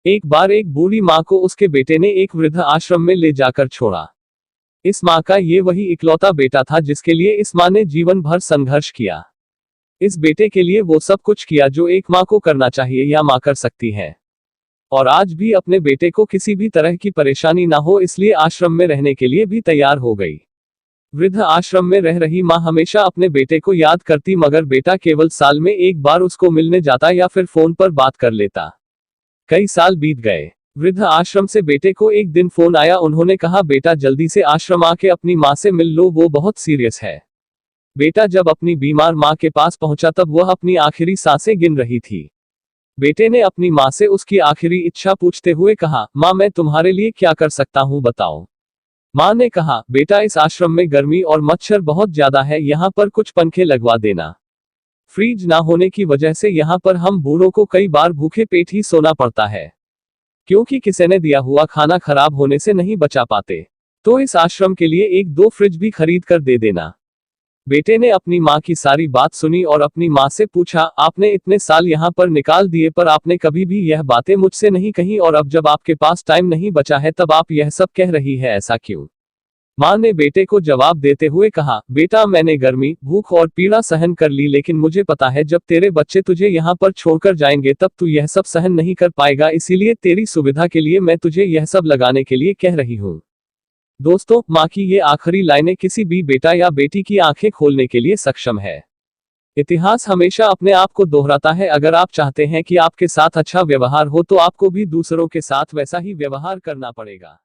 एक बार एक बूढ़ी माँ को उसके बेटे ने एक वृद्ध आश्रम में ले जाकर छोड़ा। इस माँ का ये वही इकलौता बेटा था जिसके लिए इस माँ ने जीवन भर संघर्ष किया। इस बेटे के लिए वो सब कुछ किया जो एक माँ को करना चाहिए या माँ कर सकती है। और आज भी अपने बेटे को किसी भी तरह की परेशानी ना हो इसलिए आश्रम में रहने के लिए भी तैयार हो गई। वृद्ध आश्रम में रह रही माँ हमेशा अपने बेटे को याद करती मगर बेटा केवल साल में एक बार उसको मिलने जाता या फिर फोन पर बात कर लेता। कई साल बीत गए। वृद्ध आश्रम से बेटे को एक दिन फोन आया। उन्होंने कहा, बेटा जल्दी से आश्रम आके अपनी माँ से मिल लो, वो बहुत सीरियस है। बेटा जब अपनी बीमार माँ के पास पहुंचा तब वह अपनी आखिरी सांसें गिन रही थी। बेटे ने अपनी माँ से उसकी आखिरी इच्छा पूछते हुए कहा, माँ मैं तुम्हारे लिए क्या कर सकता हूँ बताओ। माँ ने कहा, बेटा इस आश्रम में गर्मी और मच्छर बहुत ज्यादा है, यहाँ पर कुछ पंखे लगवा देना। फ्रिज ना होने की वजह से यहाँ पर हम बूढ़ों को कई बार भूखे पेट ही सोना पड़ता है, क्योंकि किसी ने दिया हुआ खाना खराब होने से नहीं बचा पाते। तो इस आश्रम के लिए एक दो फ्रिज भी खरीद कर दे देना। बेटे ने अपनी माँ की सारी बात सुनी और अपनी माँ से पूछा, आपने इतने साल यहाँ पर निकाल दिए पर आपने कभी भी यह बातें मुझसे नहीं कही और अब जब आपके पास टाइम नहीं बचा है तब आप यह सब कह रही है, ऐसा क्यों? माँ ने बेटे को जवाब देते हुए कहा, बेटा मैंने गर्मी, भूख और पीड़ा सहन कर ली लेकिन मुझे पता है जब तेरे बच्चे तुझे यहाँ पर छोड़कर जाएंगे तब तू यह सब सहन नहीं कर पाएगा, इसीलिए तेरी सुविधा के लिए मैं तुझे यह सब लगाने के लिए कह रही हूँ। दोस्तों, माँ की ये आखिरी लाइनें किसी भी बेटा या बेटी की आंखें खोलने के लिए सक्षम है। इतिहास हमेशा अपने आप को दोहराता है। अगर आप चाहते हैं कि आपके साथ अच्छा व्यवहार हो तो आपको भी दूसरों के साथ वैसा ही व्यवहार करना पड़ेगा।